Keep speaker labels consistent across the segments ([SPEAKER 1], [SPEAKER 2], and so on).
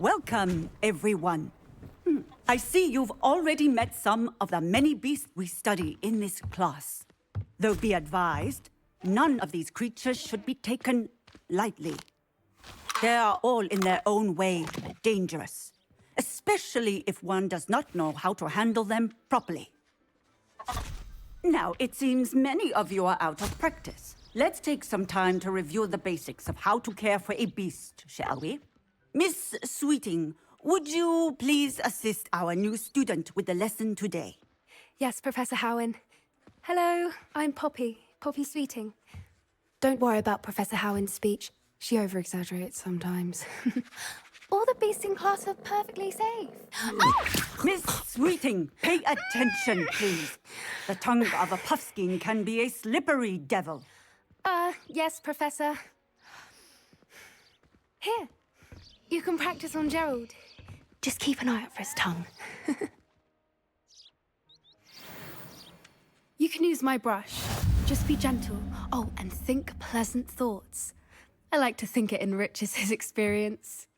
[SPEAKER 1] Welcome, everyone. I see you've already met some of the many beasts we study in this class. Though be advised, none of these creatures should be taken lightly. They are all in their own way dangerous, especially if one does not know how to handle them properly. Now, it seems many of you are out of practice. Let's take some time to review the basics of how to care for a beast, shall we? Miss Sweeting, would you please assist our new student with the lesson today?
[SPEAKER 2] Yes, Professor Howen. Hello, I'm Poppy Sweeting. Don't worry about Professor Howen's speech. She over-exaggerates sometimes. All the beasts in class are perfectly safe.
[SPEAKER 1] Miss Sweeting, pay attention, please. The tongue of a puffskein can be a slippery devil.
[SPEAKER 2] Yes, Professor. Here, you can practice on Gerald. Just keep an eye out for his tongue. You can use my brush. Just be gentle. Oh, and think pleasant thoughts. I like to think it enriches his experience.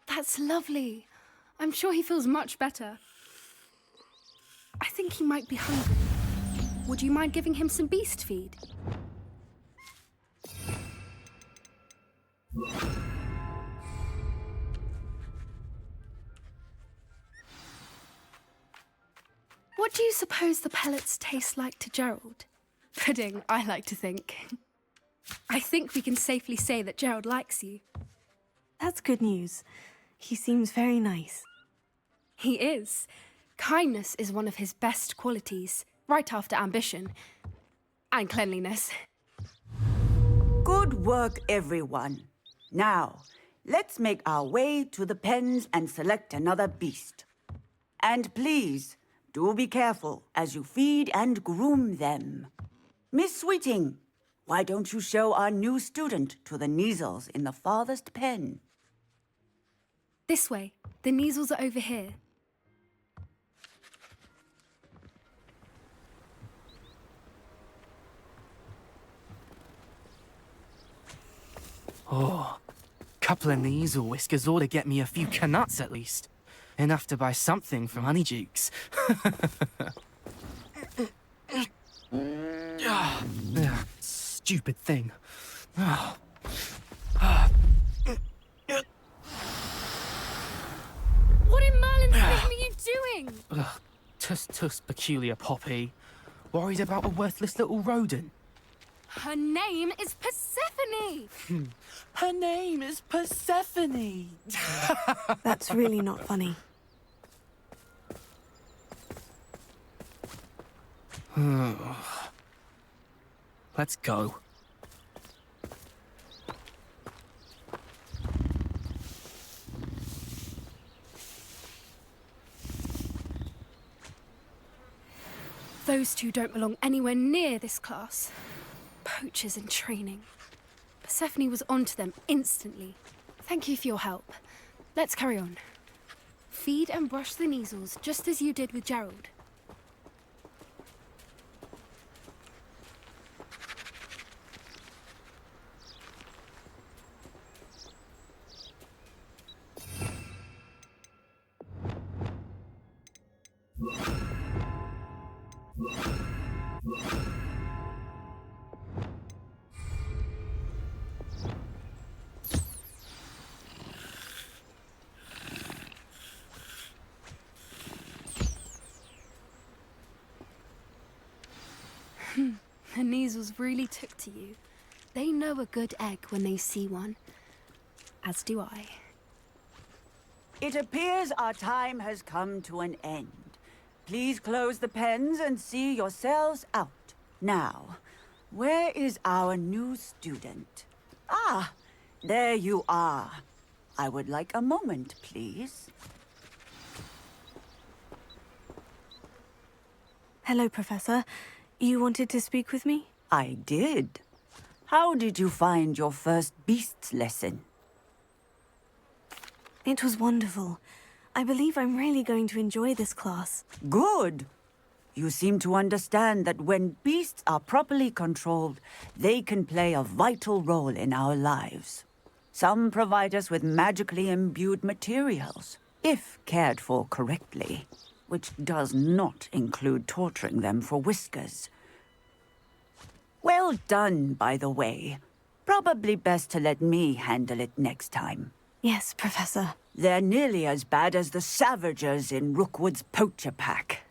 [SPEAKER 2] That's lovely. I'm sure he feels much better. I think he might be hungry. Would you mind giving him some beast feed? What do you suppose the pellets taste like to Gerald? Pudding, I like to think. I think we can safely say that Gerald likes you.
[SPEAKER 3] That's good news. He seems very nice.
[SPEAKER 2] He is. Kindness is one of his best qualities, right after ambition. And cleanliness.
[SPEAKER 1] Good work, everyone. Now, let's make our way to the pens and select another beast. And please, do be careful as you feed and groom them. Miss Sweeting, why don't you show our new student to the Kneazles in the farthest pen?
[SPEAKER 2] This way. The Kneazles are over here.
[SPEAKER 4] Oh, couple of Kneazle whiskers ought to get me a few canuts at least. Enough to buy something from Honeydukes. Stupid thing.
[SPEAKER 2] What in Merlin's name are you doing?
[SPEAKER 4] Tuss, peculiar Poppy. Worried about a worthless little rodent.
[SPEAKER 2] Her name is Persephone!
[SPEAKER 4] Her name is Persephone!
[SPEAKER 3] That's really not funny.
[SPEAKER 4] Let's go.
[SPEAKER 2] Those two don't belong anywhere near this class. Poachers in training. Persephone was onto them instantly. Thank you for your help. Let's carry on. Feed and brush the Kneazles just as you did with Gerald. The Kneazles really took to you. They know a good egg when they see one. As do I.
[SPEAKER 1] It appears our time has come to an end. Please close the pens and see yourselves out. Now, where is our new student? Ah, there you are. I would like a moment, please.
[SPEAKER 3] Hello, Professor. You wanted to speak with me?
[SPEAKER 1] I did. How did you find your first beasts lesson?
[SPEAKER 3] It was wonderful. I believe I'm really going to enjoy this class.
[SPEAKER 1] Good. You seem to understand that when beasts are properly controlled, they can play a vital role in our lives. Some provide us with magically imbued materials, if cared for correctly, which does not include torturing them for whiskers. Well done, by the way. Probably best to let me handle it next time.
[SPEAKER 3] Yes, Professor.
[SPEAKER 1] They're nearly as bad as the Savagers in Rookwood's poacher pack.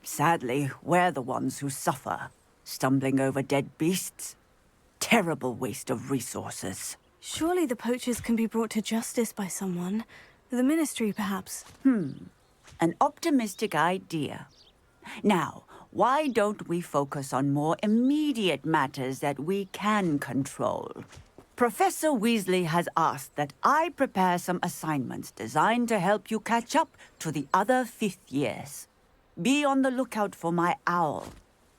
[SPEAKER 1] Sadly, we're the ones who suffer, stumbling over dead beasts. Terrible waste of resources.
[SPEAKER 3] Surely the poachers can be brought to justice by someone. The Ministry, perhaps.
[SPEAKER 1] An optimistic idea. Now, why don't we focus on more immediate matters that we can control? Professor Weasley has asked that I prepare some assignments designed to help you catch up to the other fifth years. Be on the lookout for my owl.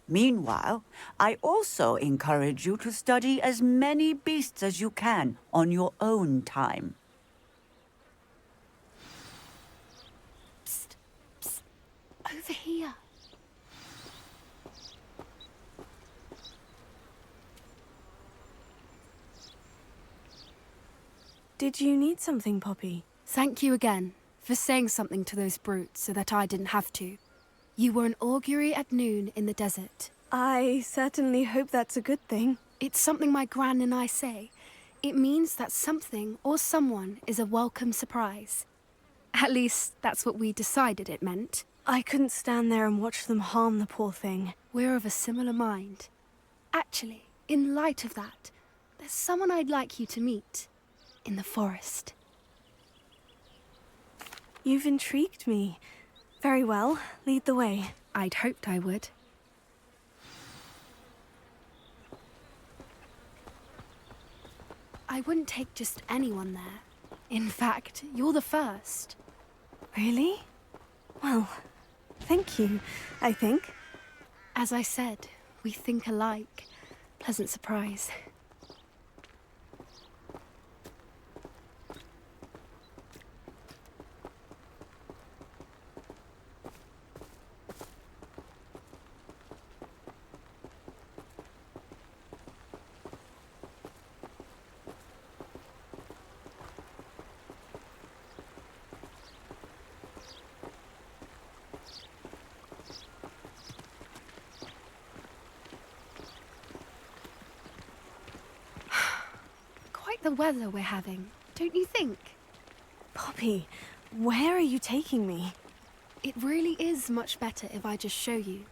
[SPEAKER 1] Meanwhile, I also encourage you to study as many beasts as you can on your own time.
[SPEAKER 2] Psst, psst, over here.
[SPEAKER 3] Did you need something, Poppy?
[SPEAKER 2] Thank you again for saying something to those brutes so that I didn't have to. You were an augury at noon in the desert.
[SPEAKER 3] I certainly hope that's a good thing.
[SPEAKER 2] It's something my gran and I say. It means that something or someone is a welcome surprise. At least, that's what we decided it meant.
[SPEAKER 3] I couldn't stand there and watch them harm the poor thing.
[SPEAKER 2] We're of a similar mind. Actually, in light of that, there's someone I'd like you to meet. In the forest.
[SPEAKER 3] You've intrigued me. Very well, lead the way.
[SPEAKER 2] I'd hoped I would. I wouldn't take just anyone there. In fact, you're the first.
[SPEAKER 3] Really? Well, thank you, I think.
[SPEAKER 2] As I said, we think alike. Pleasant surprise. Quite the weather we're having, don't you think?
[SPEAKER 3] Poppy, where are you taking me?
[SPEAKER 2] It really is much better if I just show you.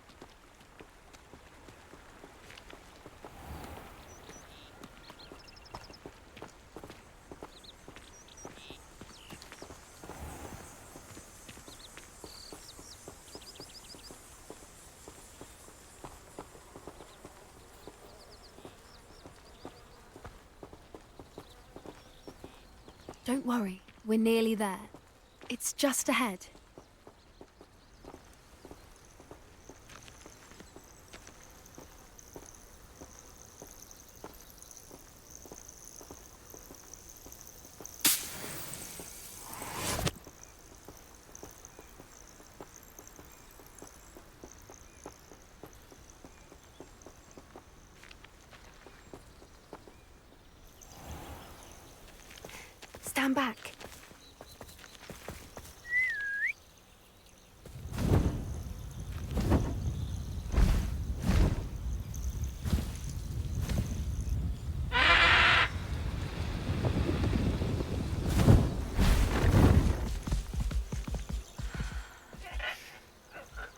[SPEAKER 2] Don't worry, we're nearly there. It's just ahead. Stand back.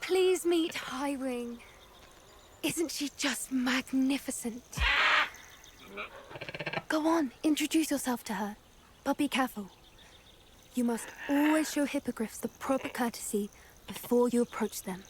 [SPEAKER 2] Please meet Highwing. Isn't she just magnificent? Go on, introduce yourself to her. But be careful. You must always show hippogriffs the proper courtesy before you approach them.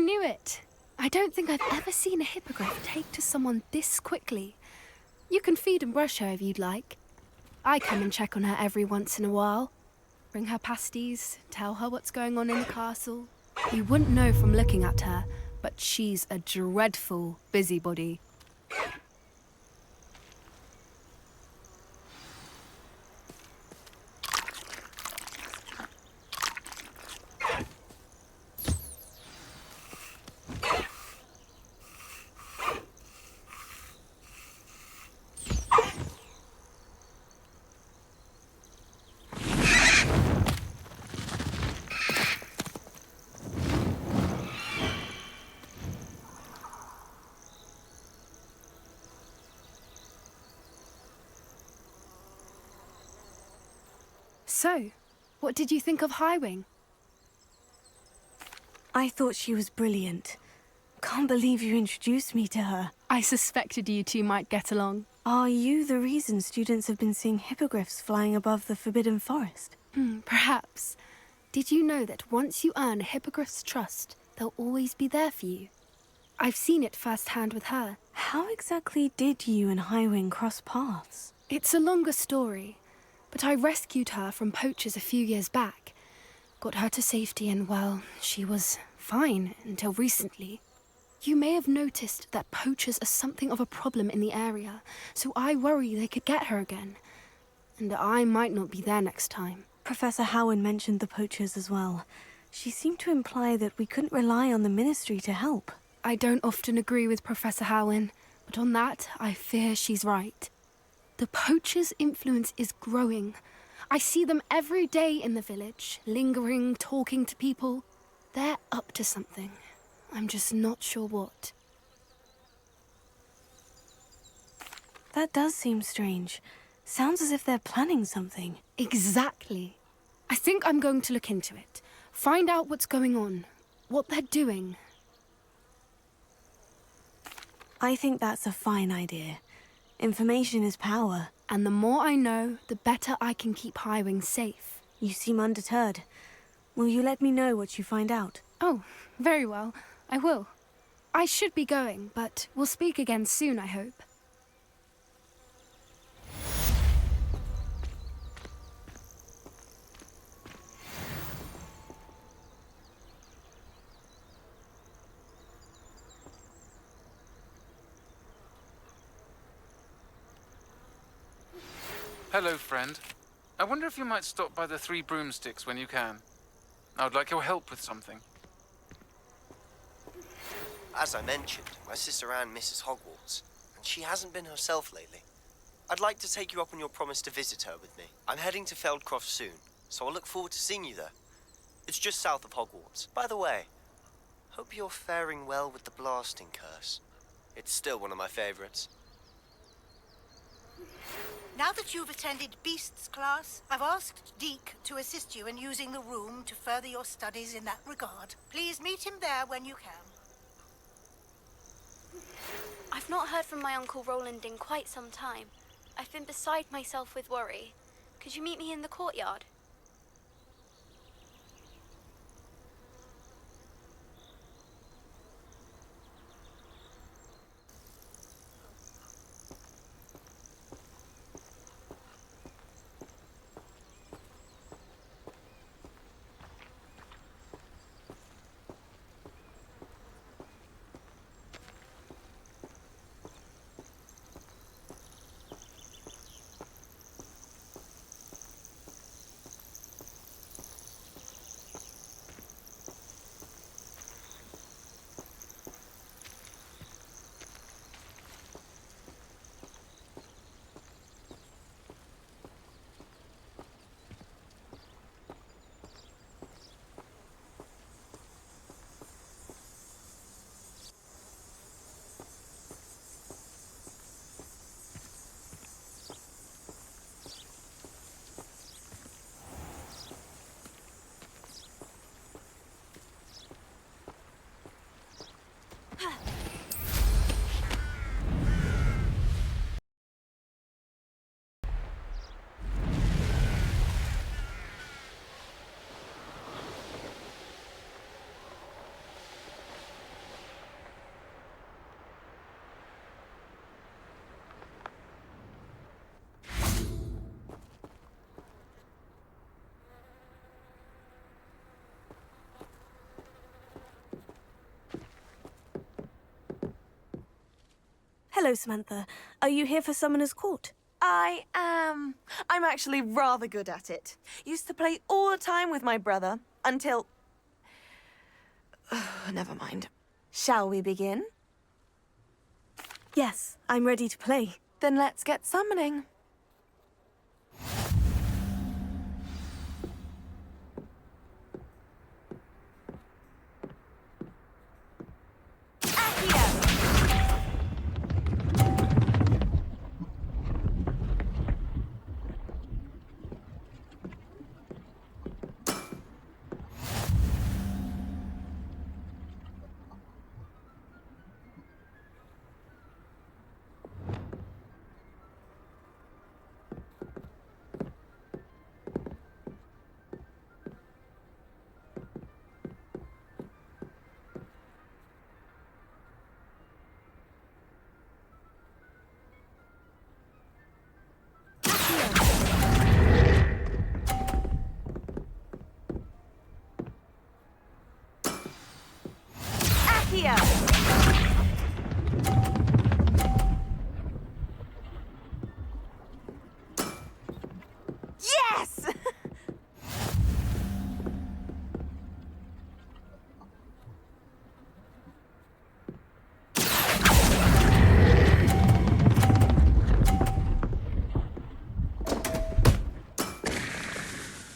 [SPEAKER 2] knew it. I don't think I've ever seen a hippogriff take to someone this quickly. You can feed and brush her if you'd like. I come and check on her every once in a while. Bring her pasties, tell her what's going on in the castle. You wouldn't know from looking at her, but she's a dreadful busybody. So, what did you think of Highwing?
[SPEAKER 3] I thought she was brilliant. Can't believe you introduced me to her.
[SPEAKER 2] I suspected you two might get along.
[SPEAKER 3] Are you the reason students have been seeing hippogriffs flying above the Forbidden Forest?
[SPEAKER 2] Perhaps. Did you know that once you earn a hippogriff's trust, they'll always be there for you? I've seen it firsthand with her.
[SPEAKER 3] How exactly did you and Highwing cross paths?
[SPEAKER 2] It's a longer story, but I rescued her from poachers a few years back. Got her to safety and, well, she was fine until recently. You may have noticed that poachers are something of a problem in the area, so I worry they could get her again. And I might not be there next time.
[SPEAKER 3] Professor Howin mentioned the poachers as well. She seemed to imply that we couldn't rely on the Ministry to help.
[SPEAKER 2] I don't often agree with Professor Howin, but on that, I fear she's right. The poachers' influence is growing. I see them every day in the village, lingering, talking to people. They're up to something. I'm just not sure what.
[SPEAKER 3] That does seem strange. Sounds as if they're planning something.
[SPEAKER 2] Exactly. I think I'm going to look into it. Find out what's going on, what they're doing.
[SPEAKER 3] I think that's a fine idea. Information is power.
[SPEAKER 2] And the more I know, the better I can keep Highwing safe.
[SPEAKER 3] You seem undeterred. Will you let me know what you find out?
[SPEAKER 2] Oh, very well. I will. I should be going, but we'll speak again soon, I hope.
[SPEAKER 5] Hello, friend. I wonder if you might stop by the Three Broomsticks when you can. I would like your help with something.
[SPEAKER 6] As I mentioned, my sister Anne misses Hogwarts, and she hasn't been herself lately. I'd like to take you up on your promise to visit her with me. I'm heading to Feldcroft soon, so I'll look forward to seeing you there. It's just south of Hogwarts. By the way, hope you're faring well with the blasting curse. It's still one of my favorites.
[SPEAKER 7] Now that you've attended Beasts class, I've asked Deke to assist you in using the room to further your studies in that regard. Please meet him there when you can.
[SPEAKER 8] I've not heard from my Uncle Rowland in quite some time. I've been beside myself with worry. Could you meet me in the courtyard?
[SPEAKER 3] Hello, Samantha. Are you here for Summoner's Court?
[SPEAKER 9] I am. I'm actually rather good at it. Used to play all the time with my brother, until... Never mind. Shall we begin?
[SPEAKER 3] Yes, I'm ready to play.
[SPEAKER 9] Then let's get summoning. Here. Yes!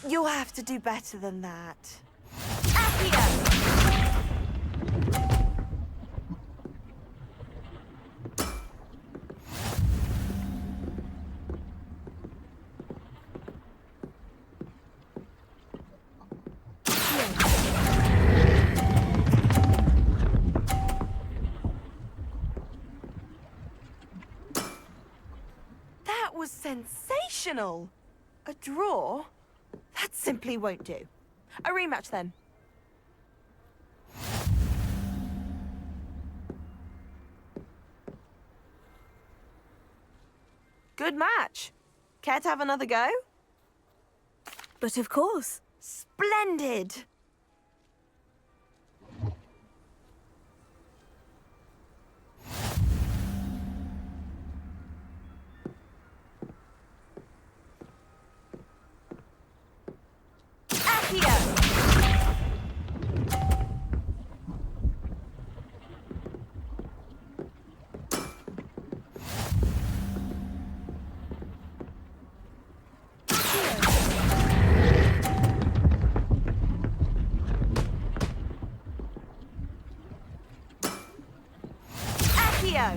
[SPEAKER 9] You'll have to do better than that. Here. That was sensational! A draw? That simply won't do. A rematch then. Good match. Care to have another go?
[SPEAKER 3] But of course.
[SPEAKER 9] Splendid! Here. Accio.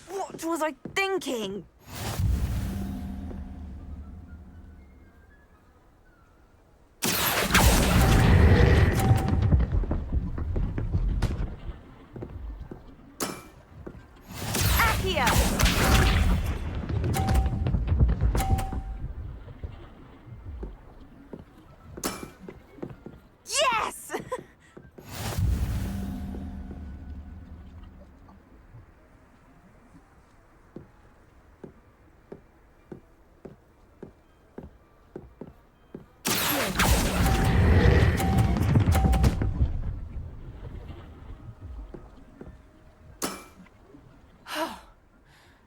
[SPEAKER 9] What was I thinking? Accio. Yes!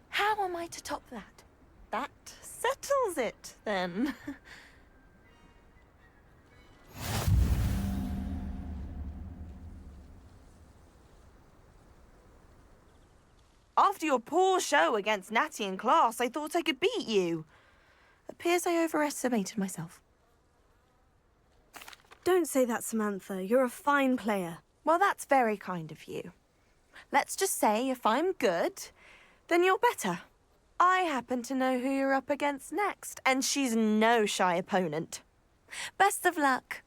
[SPEAKER 9] How am I to top that? That settles it, then. After your poor show against Natty in class, I thought I could beat you. Appears I overestimated myself.
[SPEAKER 3] Don't say that, Samantha. You're a fine player.
[SPEAKER 9] Well, that's very kind of you. Let's just say if I'm good, then you're better. I happen to know who you're up against next, and she's no shy opponent. Best of luck.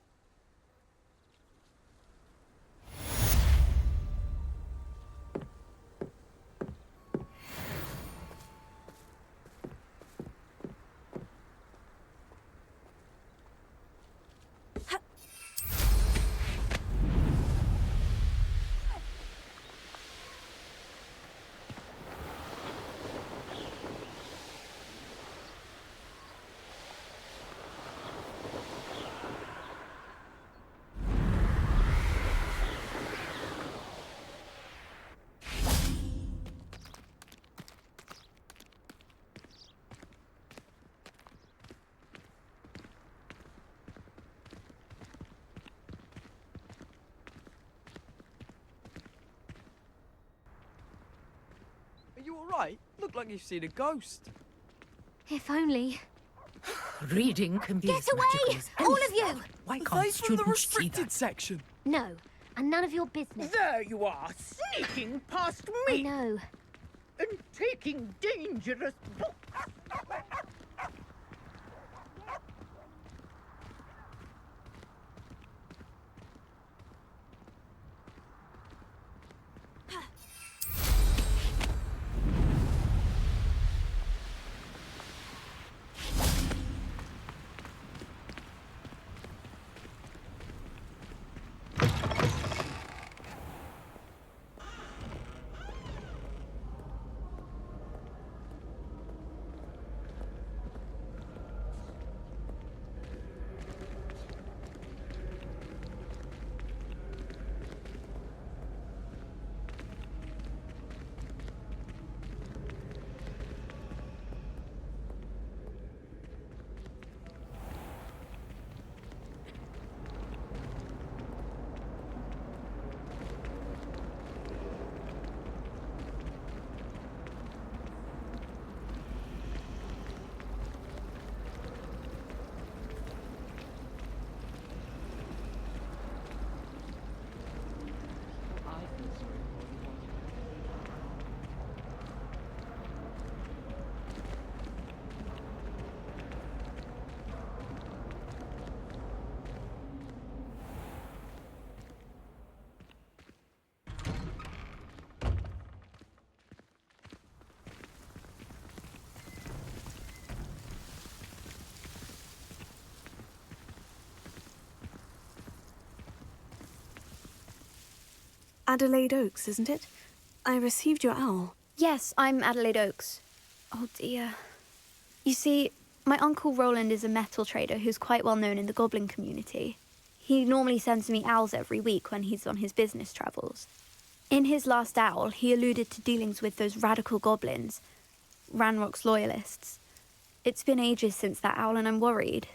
[SPEAKER 10] you alright? Look like you've seen a ghost.
[SPEAKER 11] If only.
[SPEAKER 12] Reading can be
[SPEAKER 11] Get
[SPEAKER 12] as magical
[SPEAKER 11] away!
[SPEAKER 12] as
[SPEAKER 11] All of
[SPEAKER 12] anything.
[SPEAKER 11] you!
[SPEAKER 12] Why
[SPEAKER 10] Are
[SPEAKER 12] can't
[SPEAKER 10] they from the
[SPEAKER 12] students see
[SPEAKER 10] restricted
[SPEAKER 12] that?
[SPEAKER 10] section?
[SPEAKER 11] No, and none of your business.
[SPEAKER 12] There you are, sneaking past
[SPEAKER 11] I
[SPEAKER 12] me
[SPEAKER 11] know.
[SPEAKER 12] and taking dangerous books.
[SPEAKER 3] Adelaide Oaks, isn't it? I received your owl.
[SPEAKER 2] Yes, I'm Adelaide Oaks. Oh dear. You see, my uncle Rowland is a metal trader who's quite well known in the goblin community. He normally sends me owls every week when he's on his business travels. In his last owl, he alluded to dealings with those radical goblins, Ranrock's loyalists. It's been ages since that owl and I'm worried.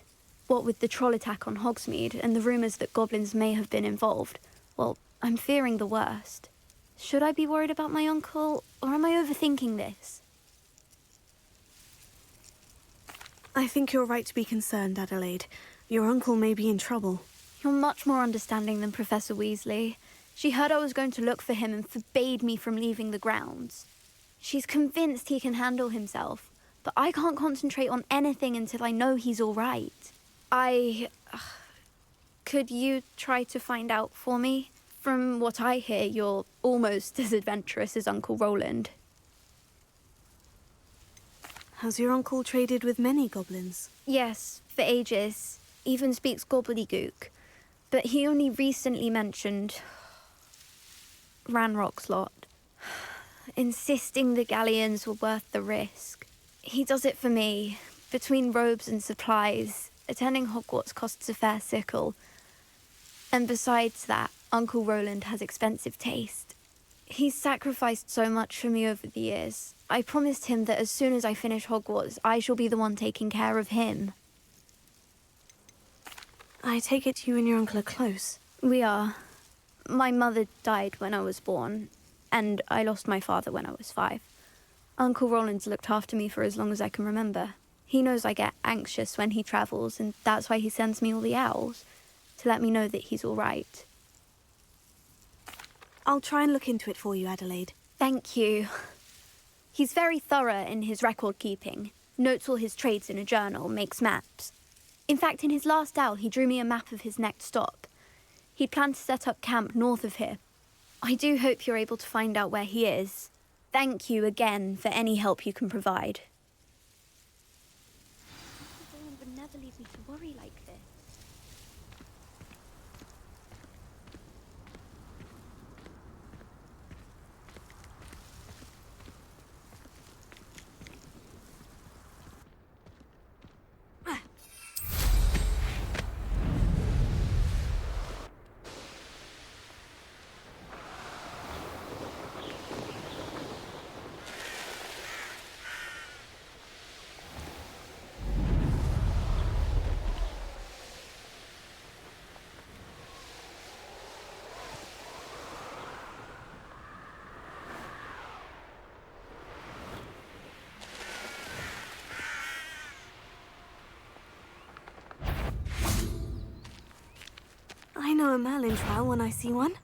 [SPEAKER 2] What with the troll attack on Hogsmeade and the rumours that goblins may have been involved, well, I'm fearing the worst. Should I be worried about my uncle, or am I overthinking this?
[SPEAKER 3] I think you're right to be concerned, Adelaide. Your uncle may be in trouble.
[SPEAKER 2] You're much more understanding than Professor Weasley. She heard I was going to look for him and forbade me from leaving the grounds. She's convinced he can handle himself, but I can't concentrate on anything until I know he's all right. Could you try to find out for me? From what I hear, you're almost as adventurous as Uncle Rowland.
[SPEAKER 3] Has your uncle traded with many goblins?
[SPEAKER 2] Yes, for ages. Even speaks gobbledygook. But he only recently mentioned Ranrock's lot, insisting the galleons were worth the risk. He does it for me. Between robes and supplies, attending Hogwarts costs a fair sickle. And besides that, Uncle Rowland has expensive taste. He's sacrificed so much for me over the years. I promised him that as soon as I finish Hogwarts, I shall be the one taking care of him.
[SPEAKER 3] I take it you and your uncle are close.
[SPEAKER 2] We are. My mother died when I was born, and I lost my father when I was 5. Uncle Rowland's looked after me for as long as I can remember. He knows I get anxious when he travels, and that's why he sends me all the owls, to let me know that he's all right.
[SPEAKER 3] I'll try and look into it for you, Adelaide.
[SPEAKER 2] Thank you. He's very thorough in his record keeping, notes all his trades in a journal, makes maps. In fact, in his last owl, he drew me a map of his next stop. He'd planned to set up camp north of here. I do hope you're able to find out where he is. Thank you again for any help you can provide. Rowland would never leave me to worry like this.
[SPEAKER 3] know a Merlin trial when I see one.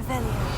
[SPEAKER 3] Revelio.